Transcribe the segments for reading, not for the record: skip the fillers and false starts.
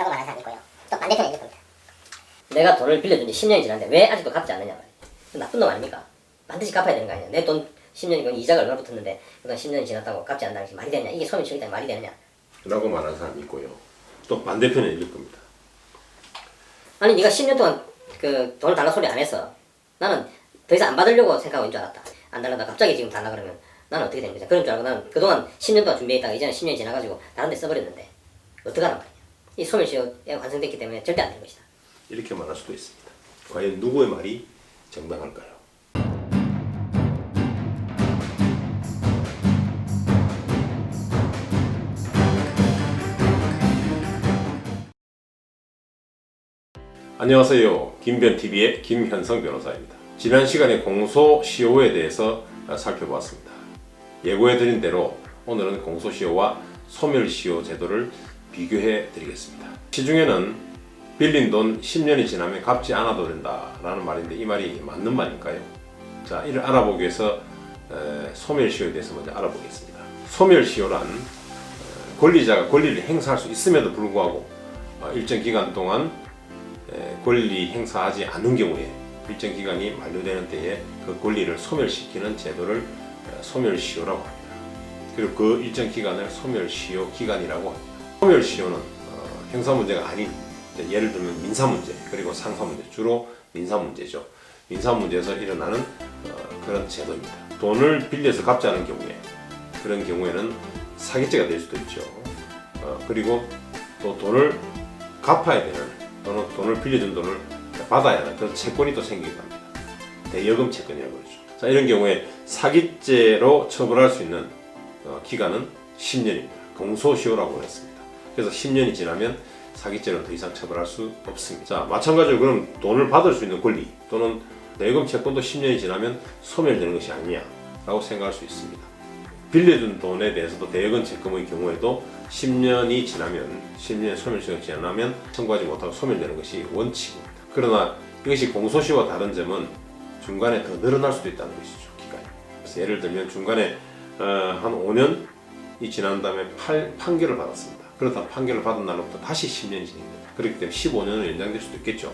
라고 말하는 사람이 있고요. 또 반대편에 있을 겁니다. 내가 돈을 빌려준 지 10년이 지났는데 왜 아직도 갚지 않느냐 말이야. 나쁜 놈 아닙니까? 반드시 갚아야 되는 거 아니야. 내 돈 10년이고 이자가 얼마 붙었는데 그건 10년이 지났다고 갚지 않는다는 게 말이 되느냐. 이게 소멸시효이다 말이 되느냐. 라고 말하는 사람이 있고요. 또 반대편에 있을 겁니다. 아니 네가 10년 동안 그 돈을 달라 소리 안 했어. 나는 더 이상 안 받으려고 생각하고 있는 줄 알았다. 안 달라다 갑자기 지금 달라 그러면 나는 어떻게 되는 거지? 그런 줄 알고 나는 그동안 10년 동안 준비했다가 이제는 10년이 지나가지고 다른 데 써버렸는데 어떡하란 말이냐. 이 소멸시효가 완성됐기 때문에 절대 안 되는 것이다. 이렇게 말할 수도 있습니다. 과연 누구의 말이 정당할까요? 안녕하세요. 김변TV의 김현성 변호사입니다. 지난 시간에 공소시효에 대해서 살펴보았습니다. 예고해드린 대로 오늘은 공소시효와 소멸시효 제도를 비교해 드리겠습니다. 시중에는 빌린 돈 10년이 지나면 갚지 않아도 된다라는 말인데 이 말이 맞는 말일까요? 자, 이를 알아보기 위해서 소멸시효에 대해서 먼저 알아보겠습니다. 소멸시효란 권리자가 권리를 행사할 수 있음에도 불구하고 일정 기간 동안 권리 행사하지 않은 경우에 일정 기간이 만료되는 때에 그 권리를 소멸시키는 제도를 소멸시효라고 합니다. 그리고 그 일정 기간을 소멸시효 기간이라고 합니다. 소멸시효는 행사 문제가 아닌 예를 들면 민사 문제 그리고 상사 문제, 주로 민사 문제죠. 민사 문제에서 일어나는 그런 제도입니다. 돈을 빌려서 갚지 않은 경우에 그런 경우에는 사기죄가 될 수도 있죠. 그리고 또 돈을 갚아야 되는 또는 돈을 빌려준 돈을 받아야 하는 그런 채권이 또 생기기도 합니다. 대여금 채권이라고 그러죠. 자, 이런 경우에 사기죄로 처벌할 수 있는 기간은 10년입니다. 공소시효라고 했습니다. 그래서 10년이 지나면 사기죄로 더 이상 처벌할 수 없습니다. 자, 마찬가지로 그럼 돈을 받을 수 있는 권리 또는 대여금 채권도 10년이 지나면 소멸되는 것이 아니냐 라고 생각할 수 있습니다. 빌려준 돈에 대해서도 대여금 채권의 경우에도 10년이 지나면 10년의 소멸시효가 지나면 청구하지 못하고 소멸되는 것이 원칙입니다. 그러나 이것이 공소시효와 다른 점은 중간에 더 늘어날 수도 있다는 것이죠. 기간이. 그래서 예를 들면 중간에 한 5년이 지난 다음에 판결을 받았습니다. 그렇다면 판결을 받은 날로부터 다시 10년이 진행됩니다. 그렇기 때문에 15년으로 연장될 수도 있겠죠.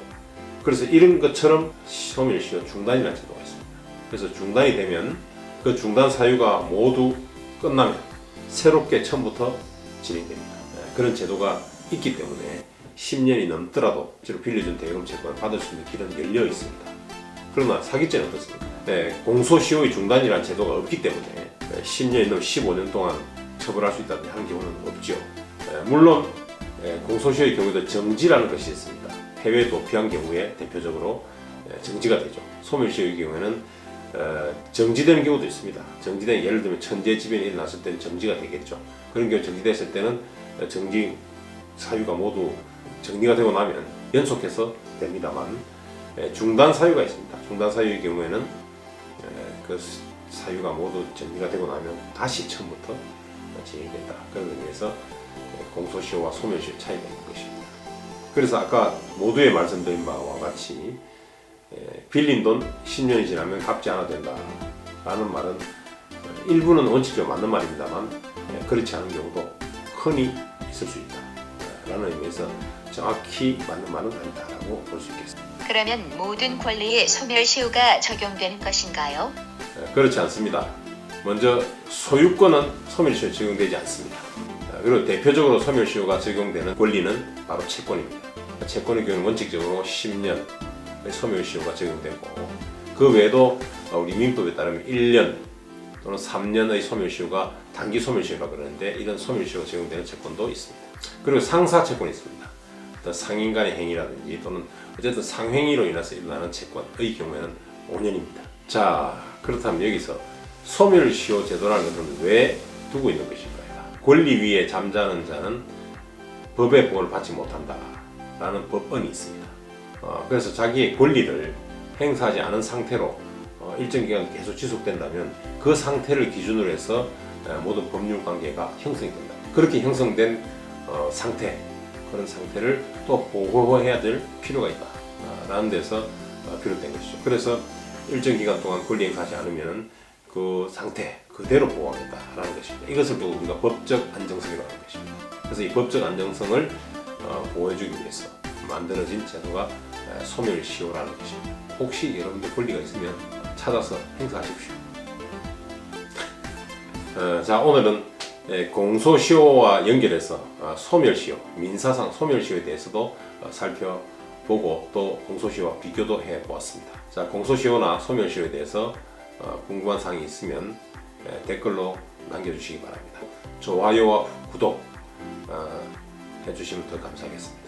그래서 이런 것처럼 소멸시효 중단이라는 제도가 있습니다. 그래서 중단이 되면 그 중단 사유가 모두 끝나면 새롭게 처음부터 진행됩니다. 그런 제도가 있기 때문에 10년이 넘더라도 실제로 빌려준 대여금 채권을 받을 수 있는 길은 열려 있습니다. 그러나 사기죄는 어떻습니까? 공소시효의 중단이라는 제도가 없기 때문에 10년이 넘어 15년 동안 처벌할 수 있다는 하는 경우는 없죠. 물론 공소시효의 경우에도 정지라는 것이 있습니다. 해외 도피한 경우에 대표적으로 정지가 되죠. 소멸시효의 경우에는 정지되는 경우도 있습니다. 정지된 예를 들면 천재지변이 일어났을 때는 정지가 되겠죠. 그런 경우 정지됐을 때는 정지 사유가 모두 정리가 되고 나면 연속해서 됩니다만 중단 사유가 있습니다. 중단 사유의 경우에는 그 사유가 모두 정리가 되고 나면 다시 처음부터 진행된다. 그런 의미에서 공소시효와 소멸시효의 차이가 있는 것입니다. 그래서 아까 모두에 말씀드린 바와 같이 빌린 돈 10년이 지나면 갚지 않아도 된다 라는 말은 일부는 원칙적으로 맞는 말입니다만 그렇지 않은 경우도 흔히 있을 수 있다 라는 의미에서 정확히 맞는 말은 아니다 라고 볼 수 있겠습니다. 그러면 모든 권리에 소멸시효가 적용되는 것인가요? 그렇지 않습니다. 먼저 소유권은 소멸시효 적용되지 않습니다. 그리고 대표적으로 소멸시효가 적용되는 권리는 바로 채권입니다. 채권의 경우는 원칙적으로 10년 소멸시효가 적용되고 그 외에도 우리 민법에 따르면 1년 또는 3년의 소멸시효가 단기 소멸시효라고 그러는데 이런 소멸시효가 적용되는 채권도 있습니다. 그리고 상사채권이 있습니다. 어떤 상인 간의 행위라든지 또는 어쨌든 상행위로 인해서 일어나는 채권의 경우에는 5년입니다. 자, 그렇다면 여기서 소멸시효 제도라는 것은 왜 두고 있는 것일까요? 권리 위에 잠자는 자는 법의 보호를 받지 못한다 라는 법언이 있습니다. 그래서 자기의 권리를 행사하지 않은 상태로 일정 기간 계속 지속된다면 그 상태를 기준으로 해서 모든 법률 관계가 형성이 된다. 그렇게 형성된 상태, 그런 상태를 또 보호해야 될 필요가 있다 라는 데서 비롯된 것이죠. 그래서 일정 기간 동안 권리 행사하지 않으면 그 상태 그대로 보호하겠다라는 것입니다. 이것을 보고 우리가 법적 안정성이라고 하는 것입니다. 그래서 이 법적 안정성을 보호해주기 위해서 만들어진 제도가 소멸시효라는 것입니다. 혹시 여러분들 권리가 있으면 찾아서 행사하십시오. 자, 오늘은 공소시효와 연결해서 소멸시효, 민사상 소멸시효에 대해서도 살펴보고 또 공소시효와 비교도 해보았습니다. 자, 공소시효나 소멸시효에 대해서 궁금한 사항이 있으면 댓글로 남겨주시기 바랍니다. 좋아요와 구독 해주시면 더 감사하겠습니다.